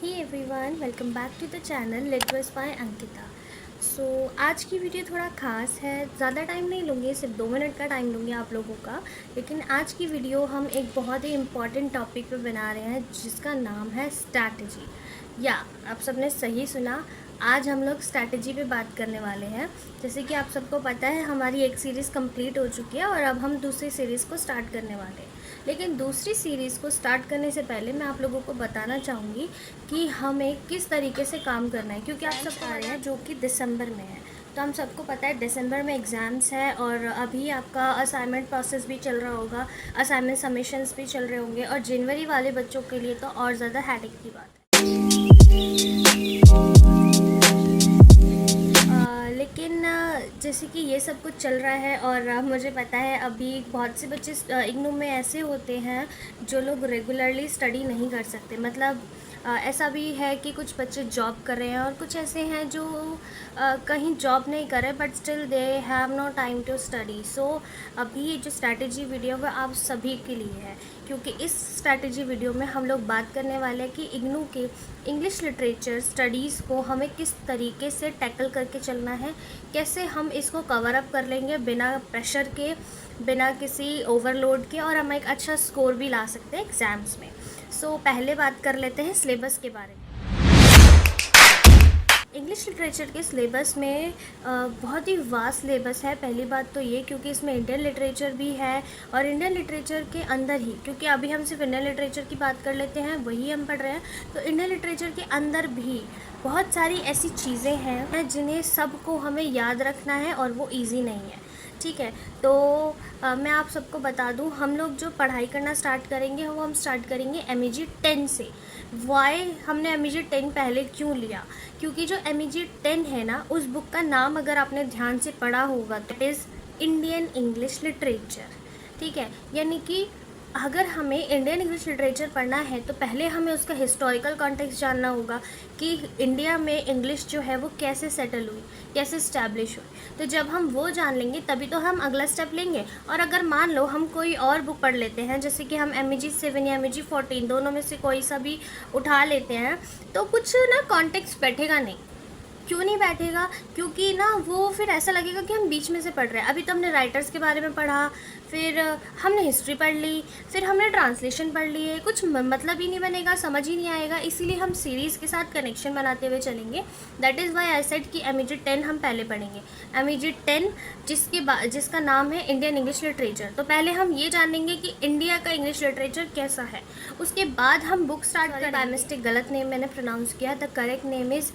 Hey everyone, welcome back to the channel Litverse by Ankita. So आज की video थोड़ा ख़ास है। ज़्यादा टाइम नहीं लूँगी, सिर्फ 2 मिनट का टाइम लूँगी आप लोगों का। लेकिन आज की वीडियो हम एक बहुत ही इम्पॉर्टेंट टॉपिक पे बना रहे हैं जिसका नाम है स्ट्रैटेजी। या आप सबने सही सुना, आज हम लोग स्ट्रैटेजी पे बात करने वाले हैं। जैसे कि आप सबको पता है, हमारी एक सीरीज़ कंप्लीट हो चुकी है और अब हम दूसरी सीरीज़ को स्टार्ट करने वाले हैं। लेकिन दूसरी सीरीज़ को स्टार्ट करने से पहले मैं आप लोगों को बताना चाहूँगी कि हमें किस तरीके से काम करना है, क्योंकि आप सब आ रहे हैं जो कि दिसंबर में है। तो हम सबको पता है दिसंबर में एग्ज़ाम्स है और अभी आपका असाइनमेंट प्रोसेस भी चल रहा होगा, असाइनमेंट सबमिशंस भी चल रहे होंगे और जनवरी वाले बच्चों के लिए तो और ज़्यादा हेडेक की बात है। लेकिन जैसे कि ये सब कुछ चल रहा है और मुझे पता है अभी बहुत से बच्चे इग्नू में ऐसे होते हैं जो लोग रेगुलरली स्टडी नहीं कर सकते। मतलब ऐसा भी है कि कुछ बच्चे जॉब कर रहे हैं और कुछ ऐसे हैं जो कहीं जॉब नहीं कर रहे but still they have no time to study. So अभी ये जो स्ट्रैटेजी वीडियो है आप सभी के लिए है, क्योंकि इस स्ट्रैटेजी वीडियो में हम लोग बात करने वाले हैं कि इग्नू के इंग्लिश लिटरेचर स्टडीज़ को हमें किस तरीके से टैकल करके चलना है, कैसे हम इसको कवर अप कर लेंगे बिना प्रेशर के, बिना किसी ओवरलोड के, और हम एक अच्छा स्कोर भी ला सकते हैं एग्ज़ाम्स में। सो पहले बात कर लेते हैं सिलेबस के बारे में। इंग्लिश लिटरेचर के सिलेबस में बहुत ही वास्ट सिलेबस है। पहली बात तो ये, क्योंकि इसमें इंडियन लिटरेचर भी है और इंडियन लिटरेचर के अंदर ही, क्योंकि अभी हम सिर्फ इंडियन लिटरेचर की बात कर लेते हैं, वही हम पढ़ रहे हैं, तो इंडियन लिटरेचर के अंदर भी बहुत सारी ऐसी चीज़ें हैं जिन्हें सबको हमें याद रखना है और वो ईजी नहीं है। ठीक है, तो मैं आप सबको बता दूं, हम लोग जो पढ़ाई करना स्टार्ट करेंगे वो हम स्टार्ट करेंगे MEG 10 से। वाई हमने MEG 10 पहले क्यों लिया? क्योंकि जो MEG 10 है ना, उस बुक का नाम अगर आपने ध्यान से पढ़ा होगा तो it is Indian English literature. ठीक है, यानी कि अगर हमें इंडियन इंग्लिश लिटरेचर पढ़ना है तो पहले हमें उसका हिस्टोरिकल कॉन्टेक्स्ट जानना होगा कि इंडिया में इंग्लिश जो है वो कैसे सेटल हुई, कैसे इस्टेब्लिश हुई। तो जब हम वो जान लेंगे तभी तो हम अगला स्टेप लेंगे। और अगर मान लो हम कोई और बुक पढ़ लेते हैं, जैसे कि हम MEG 7 या MEG 14 दोनों में से कोई सा भी उठा लेते हैं, तो कुछ ना कॉन्टेक्स्ट बैठेगा नहीं। क्यों नहीं बैठेगा? क्योंकि ना वो फिर ऐसा लगेगा कि हम बीच में से पढ़ रहे हैं। अभी तो हमने राइटर्स के बारे में पढ़ा, फिर हमने हिस्ट्री पढ़ ली, फिर हमने ट्रांसलेशन पढ़ ली है, कुछ मतलब ही नहीं बनेगा, समझ ही नहीं आएगा। इसीलिए हम सीरीज़ के साथ कनेक्शन बनाते हुए चलेंगे। That is why I said कि MEG 10 हम पहले पढ़ेंगे। MEG 10 जिसका नाम है इंडियन इंग्लिश लिटरेचर। तो पहले हम ये जानेंगे कि इंडिया का इंग्लिश लिटरेचर कैसा है, उसके बाद हम बुक स्टार्ट करेंगे। बाय मिस्टेक गलत नेम मैंने प्रोनाउंस किया, the correct name is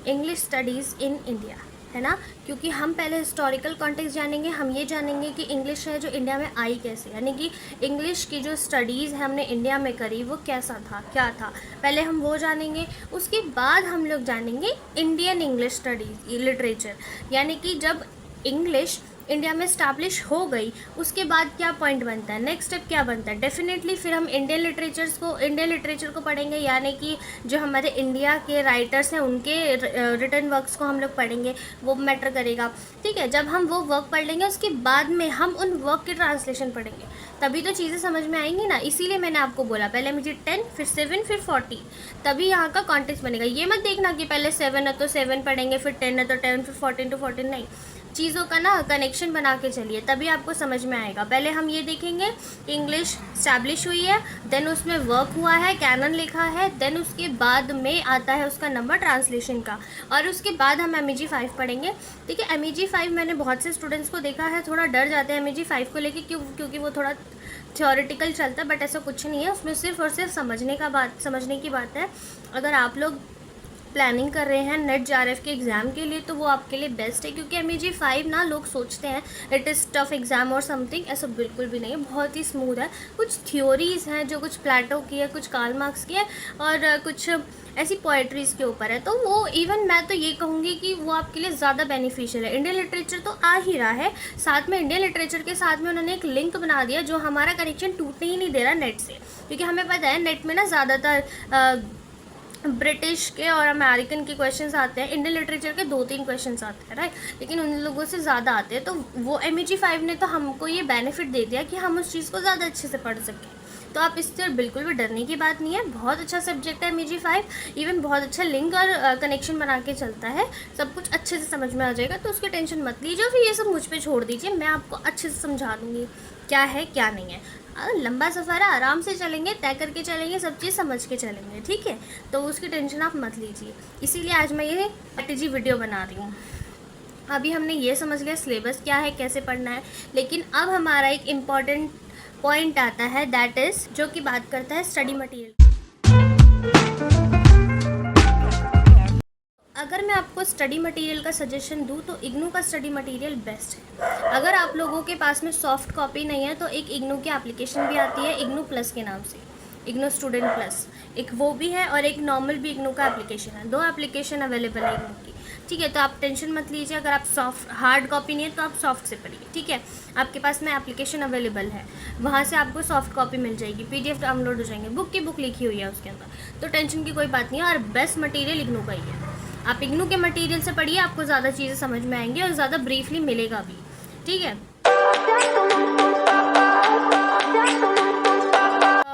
English studies in India, है ना। क्योंकि हम पहले हिस्टोरिकल कॉन्टेक्स्ट जानेंगे, हम ये जानेंगे कि इंग्लिश है जो इंडिया में आई कैसे, यानी कि इंग्लिश की जो स्टडीज़ है हमने इंडिया में करी वो कैसा था, क्या था, पहले हम वो जानेंगे। उसके बाद हम लोग जानेंगे इंडियन इंग्लिश स्टडीज़ लिटरेचर, यानी कि जब इंग्लिश इंडिया में स्टैब्लिश हो गई उसके बाद क्या पॉइंट बनता है, नेक्स्ट स्टेप क्या बनता है। डेफिनेटली फिर हम इंडियन लिटरेचर को पढ़ेंगे, यानी कि जो हमारे इंडिया के राइटर्स हैं उनके रिटन वर्क्स को हम लोग पढ़ेंगे, वो मैटर करेगा। ठीक है, जब हम वो वर्क पढ़ लेंगे उसके बाद में हम उन वर्क के ट्रांसलेशन पढ़ेंगे, तभी तो चीज़ें समझ में आएंगी ना। इसीलिए मैंने आपको बोला पहले MEG 10 फिर 7 फिर 14, तभी यहाँ का कॉन्टेक्स्ट बनेगा। ये मत देखना कि पहले 7 है तो 7 पढ़ेंगे, फिर 10 है तो 10, फिर 14 तो 14, नहीं। चीज़ों का ना कनेक्शन बना के चलिए, तभी आपको समझ में आएगा। पहले हम ये देखेंगे इंग्लिश स्टैब्लिश हुई है, देन उसमें वर्क हुआ है, कैनन लिखा है, देन उसके बाद में आता है उसका नंबर ट्रांसलेशन का, और उसके बाद हम MEG 5 पढ़ेंगे। ठीक है, MEG 5 मैंने बहुत से स्टूडेंट्स को देखा है थोड़ा डर जाते हैं MEG 5 को लेके, क्योंकि वो थोड़ा थ्योरेटिकल चलता है, बट ऐसा कुछ नहीं है उसमें, सिर्फ और सिर्फ समझने की बात है। अगर आप लोग प्लानिंग कर रहे हैं नेट JRF के एग्ज़ाम के लिए तो वो आपके लिए बेस्ट है, क्योंकि MEG 5 ना लोग सोचते हैं इट इज़ टफ एग्ज़ाम और समथिंग, ऐसा बिल्कुल भी नहीं है, बहुत ही स्मूथ है। कुछ थ्योरीज़ हैं जो कुछ प्लेटो की है, कुछ कार्ल मार्क्स की है, और कुछ ऐसी पोएट्रीज़ के ऊपर है, तो वो इवन मैं तो ये कहूँगी कि वो आपके लिए ज़्यादा बेनिफिशियल है। इंडियन लिटरेचर तो आ ही रहा है, साथ में इंडियन लिटरेचर के साथ में उन्होंने एक लिंक बना दिया जो हमारा कनेक्शन टूटने ही नहीं दे रहा नेट से, क्योंकि हमें पता है नेट में ना ज़्यादातर ब्रिटिश के और अमेरिकन के क्वेश्चंस आते हैं, इंडियन लिटरेचर के 2-3 क्वेश्चंस आते हैं, राइट, लेकिन उन लोगों से ज़्यादा आते हैं। तो वो MEG 5 ने तो हमको ये बेनिफिट दे दिया कि हम उस चीज़ को ज़्यादा अच्छे से पढ़ सकें। तो आप इससे बिल्कुल भी डरने की बात नहीं है। बहुत अच्छा सब्जेक्ट है MEG5, इवन बहुत अच्छा लिंक और कनेक्शन बना के चलता है, सब कुछ अच्छे से समझ में आ जाएगा, तो उसकी टेंशन मत लीजिए। फिर ये सब मुझ पर छोड़ दीजिए, मैं आपको अच्छे से समझा दूँगी क्या है क्या नहीं है। लंबा सफ़र है, आराम से चलेंगे, तय करके चलेंगे, सब चीज़ समझ के चलेंगे, ठीक है। तो उसकी टेंशन आप मत लीजिए, इसीलिए आज मैं ये स्ट्रेटजी वीडियो बना रही हूँ। अभी हमने ये समझ लिया सिलेबस क्या है, कैसे पढ़ना है, लेकिन अब हमारा एक इम्पॉर्टेंट पॉइंट आता है, दैट इज़ जो कि बात करता है स्टडी मटेरियल। अगर मैं आपको स्टडी मटेरियल का सजेशन दूं तो इग्नू का स्टडी मटेरियल बेस्ट है। अगर आप लोगों के पास में सॉफ्ट कॉपी नहीं है तो एक इग्नू की एप्लीकेशन भी आती है इग्नू प्लस के नाम से, इग्नू स्टूडेंट प्लस, एक वो भी है और एक नॉर्मल भी इग्नू का एप्लीकेशन है, 2 एप्लीकेशन अवेलेबल है इग्नू की, ठीक है। तो आप टेंशन मत लीजिए, अगर आप सॉफ्ट हार्ड कॉपी नहीं है तो आप सॉफ्ट से पढ़िए, ठीक है। आपके पास में एप्लीकेशन अवेलेबल है, वहाँ से आपको सॉफ्ट कॉपी मिल जाएगी, PDF डाउनलोड हो जाएंगे, बुक की बुक लिखी हुई है उसके अंदर, तो टेंशन की कोई बात नहीं है। और बेस्ट मटेरियल इग्नू का ही है, आप इग्नू के मटेरियल से पढ़िए, आपको ज़्यादा चीज़ें समझ में आएंगी और ज़्यादा ब्रीफली मिलेगा भी, ठीक है।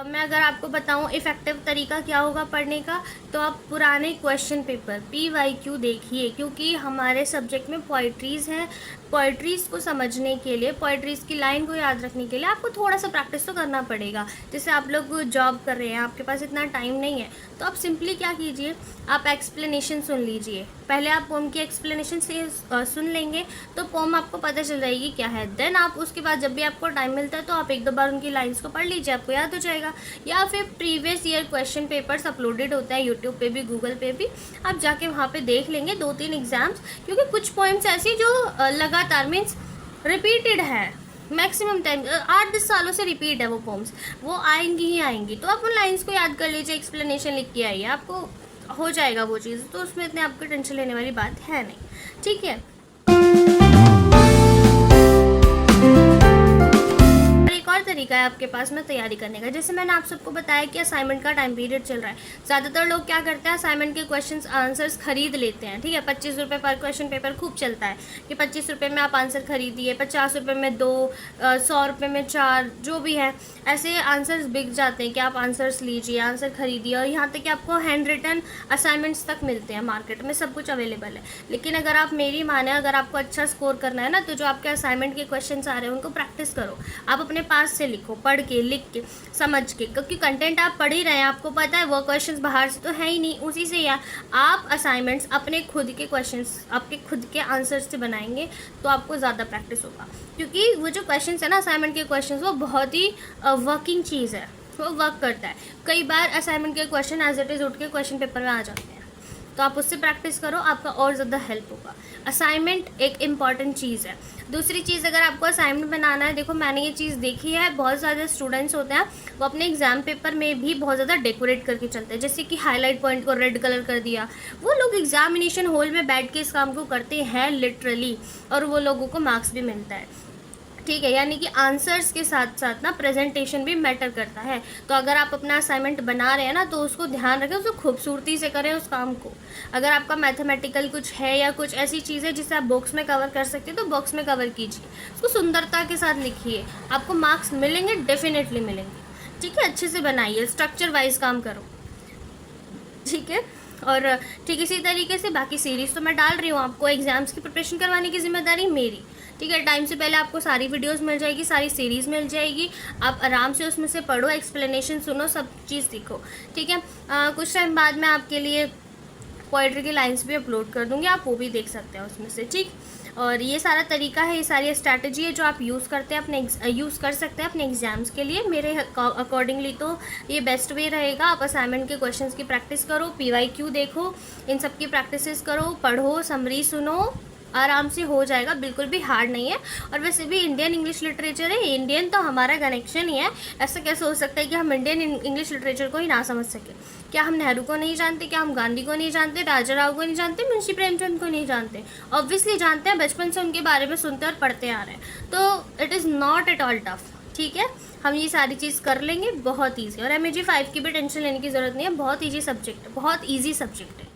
मैं अगर आपको बताऊं इफ़ेक्टिव तरीका क्या होगा पढ़ने का, तो आप पुराने क्वेश्चन पेपर PYQ देखिए, क्योंकि हमारे सब्जेक्ट में पोइट्रीज़ हैं। पोइट्रीज़ को समझने के लिए, पोइट्रीज़ की लाइन को याद रखने के लिए आपको थोड़ा सा प्रैक्टिस तो करना पड़ेगा। जैसे आप लोग जॉब कर रहे हैं, आपके पास इतना टाइम नहीं है, तो आप सिंपली क्या कीजिए, आप एक्सप्लेनेशन सुन लीजिए। पहले आप पोम की एक्सप्लेनेशन से सुन लेंगे तो पोम आपको पता चल जाएगी क्या है। देन आप उसके बाद जब भी आपको टाइम मिलता है तो आप 1-2 बार उनकी लाइंस को पढ़ लीजिए, आपको याद हो जाएगा। या फिर previous year question papers uploaded होते हैं यूट्यूब पे भी, गूगल पे भी, आप जाके वहाँ पे देख लेंगे 2-3 एग्जाम्स, क्योंकि कुछ पॉइंट्स ऐसी जो लगातार मीन्स रिपीटेड है, मैक्सिमम टाइम 8-10 सालों से रिपीट है वो पोम्स, वो आएंगी ही आएंगी। तो आप उन लाइंस को याद कर लीजिए, एक्सप्लेनेशन लिख के आइए, आपको हो जाएगा वो चीज़, तो उसमें इतने आपको टेंशन लेने वाली बात है नहीं, ठीक है। एक और तरीका है आपके पास में तैयारी करने का, जैसे मैंने आप सबको बताया कि असाइनमेंट का टाइम पीरियड चल रहा है। ज़्यादातर लोग क्या करते हैं, असाइनमेंट के क्वेश्चंस आंसर्स खरीद लेते हैं, ठीक है। 25 रुपये पर क्वेश्चन पेपर खूब चलता है कि 25 रुपये में आप आंसर खरीदिए, 50 रुपये में 2, 100 रुपये में 4, जो भी है, ऐसे आंसर्स बिक जाते हैं कि आप आंसर्स लीजिए, आंसर खरीदिए, और यहाँ तक कि आपको हैंड रिटन असाइनमेंट्स तक मिलते हैं, मार्केट में सब कुछ अवेलेबल है। लेकिन अगर आप मेरी माने, अगर आपको अच्छा स्कोर करना है ना, तो जो आपके असाइनमेंट के क्वेश्चन आ रहे हैं उनको प्रैक्टिस करो, आप अपने पास से लिखो, पढ़ के, लिख के, समझ के, क्योंकि कंटेंट आप पढ़ ही रहे हैं, आपको पता है वो क्वेश्चंस बाहर से तो है ही नहीं, उसी से या आप असाइनमेंट्स अपने खुद के क्वेश्चंस, आपके खुद के आंसर्स से बनाएंगे तो आपको ज़्यादा प्रैक्टिस होगा। क्योंकि वो जो क्वेश्चंस है ना, असाइनमेंट के क्वेश्चंस, वो बहुत ही वर्किंग चीज़ है, वो वर्क करता है। कई बार असाइनमेंट के क्वेश्चन एज इट इज़ उठ के क्वेश्चन पेपर में आ जाते हैं, तो आप उससे प्रैक्टिस करो, आपका और ज़्यादा हेल्प होगा। असाइनमेंट एक इम्पॉर्टेंट चीज़ है। दूसरी चीज़, अगर आपको असाइनमेंट बनाना है, देखो मैंने ये चीज़ देखी है, बहुत ज़्यादा स्टूडेंट्स होते हैं वो अपने एग्जाम पेपर में भी बहुत ज़्यादा डेकोरेट करके चलते हैं, जैसे कि हाईलाइट पॉइंट को रेड कलर कर दिया। वो लोग एग्जामिनेशन हॉल में बैठ के इस काम को करते हैं लिटरली, और वो लोगों को मार्क्स भी मिलता है, ठीक है। यानी कि आंसर्स के साथ साथ ना प्रेजेंटेशन भी मैटर करता है। तो अगर आप अपना असाइनमेंट बना रहे हैं ना, तो उसको ध्यान रखें, उसको खूबसूरती से करें उस काम को। अगर आपका मैथमेटिकल कुछ है या कुछ ऐसी चीज़ है जिसे आप बॉक्स में कवर कर सकते हैं, तो बॉक्स में कवर कीजिए, उसको सुंदरता के साथ लिखिए, आपको मार्क्स मिलेंगे, डेफिनेटली मिलेंगे, ठीक है। अच्छे से बनाइए, स्ट्रक्चर वाइज काम करो, ठीक है। और ठीक इसी तरीके से बाकी सीरीज़ तो मैं डाल रही हूँ, आपको एग्ज़ाम्स की प्रिपरेशन करवाने की जिम्मेदारी मेरी, ठीक है। टाइम से पहले आपको सारी वीडियोस मिल जाएगी, सारी सीरीज़ मिल जाएगी, आप आराम से उसमें से पढ़ो, एक्सप्लेनेशन सुनो, सब चीज़ सीखो, ठीक है। कुछ टाइम बाद मैं आपके लिए पोइट्री की लाइंस भी अपलोड कर दूँगी, आप वो भी देख सकते हैं उसमें से, ठीक। और ये सारा तरीका है, ये सारी स्ट्रैटेजी है जो आप यूज़ करते हैं अपने यूज़ कर सकते हैं अपने एग्ज़ाम्स के लिए। मेरे अकॉर्डिंगली तो ये बेस्ट वे रहेगा। आप असाइनमेंट के क्वेश्चंस की प्रैक्टिस करो, PYQ देखो, इन सब की प्रैक्टिस करो, पढ़ो, समरी सुनो, आराम से हो जाएगा, बिल्कुल भी हार्ड नहीं है। और वैसे भी इंडियन इंग्लिश लिटरेचर है, इंडियन तो हमारा कनेक्शन ही है, ऐसा कैसे हो सकता है कि हम इंडियन इंग्लिश लिटरेचर को ही ना समझ सकें। क्या हम नेहरू को नहीं जानते, क्या हम गांधी को नहीं जानते, राजा राव को नहीं जानते, मुंशी प्रेमचंद को नहीं जानते? ऑब्वियसली जानते हैं, बचपन से उनके बारे में सुनते और पढ़ते आ रहे हैं, तो it is not at all tough, ठीक है। हम ये सारी चीज़ कर लेंगे, बहुत ईजी। और MEG5 की भी टेंशन लेने की ज़रूरत नहीं है, बहुत ईजी सब्जेक्ट है, बहुत ईजी सब्जेक्ट है।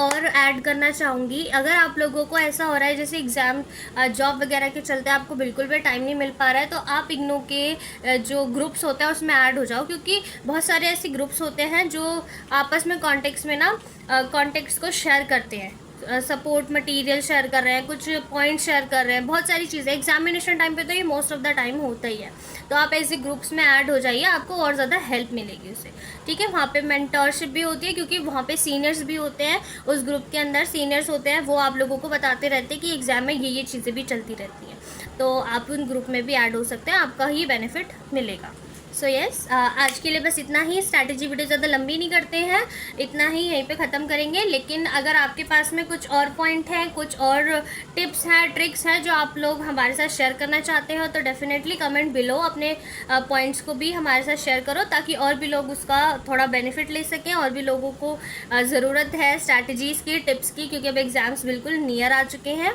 और ऐड करना चाहूँगी। अगर आप लोगों को ऐसा हो रहा है जैसे एग्ज़ाम जॉब वगैरह के चलते आपको बिल्कुल भी टाइम नहीं मिल पा रहा है, तो आप इग्नू के जो ग्रुप्स होते हैं उसमें ऐड हो जाओ, क्योंकि बहुत सारे ऐसे ग्रुप्स होते हैं जो आपस में कॉन्टेक्ट्स में ना कॉन्टेक्ट्स को शेयर करते हैं, सपोर्ट मटेरियल शेयर कर रहे हैं, कुछ पॉइंट शेयर कर रहे हैं, बहुत सारी चीज़ें। एग्जामिनेशन टाइम पे तो ये मोस्ट ऑफ द टाइम होता ही है। तो आप ऐसे ग्रुप्स में ऐड हो जाइए, आपको और ज़्यादा हेल्प मिलेगी उससे। ठीक है, वहाँ पे मेंटरशिप भी होती है, क्योंकि वहाँ पे सीनियर्स भी होते हैं, उस ग्रुप के अंदर सीनियर्स होते हैं, वो आप लोगों को बताते रहते हैं कि एग्ज़ाम में ये चीज़ें भी चलती रहती हैं। तो आप उन ग्रुप में भी ऐड हो सकते हैं, आपका ही बेनिफिट मिलेगा। सो यस, आज के लिए बस इतना ही। स्ट्रैटेजी वीडियो ज़्यादा लंबी नहीं करते हैं, इतना ही यहीं पे ख़त्म करेंगे। लेकिन अगर आपके पास में कुछ और पॉइंट हैं, कुछ और टिप्स हैं, ट्रिक्स हैं जो आप लोग हमारे साथ शेयर करना चाहते हो, तो डेफिनेटली कमेंट बिलो अपने पॉइंट्स को भी हमारे साथ शेयर करो, ताकि और भी लोग उसका थोड़ा बेनिफिट ले सकें। और भी लोगों को ज़रूरत है स्ट्रैटेजीज़ की, टिप्स की, क्योंकि अब एग्ज़ाम्स बिल्कुल नियर आ चुके हैं।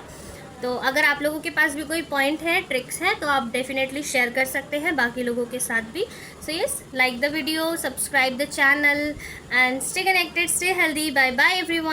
तो अगर आप लोगों के पास भी कोई पॉइंट है, ट्रिक्स है, तो आप डेफिनेटली शेयर कर सकते हैं बाकी लोगों के साथ भी। So yes, like the video, subscribe the channel and stay connected, stay healthy. Bye bye everyone.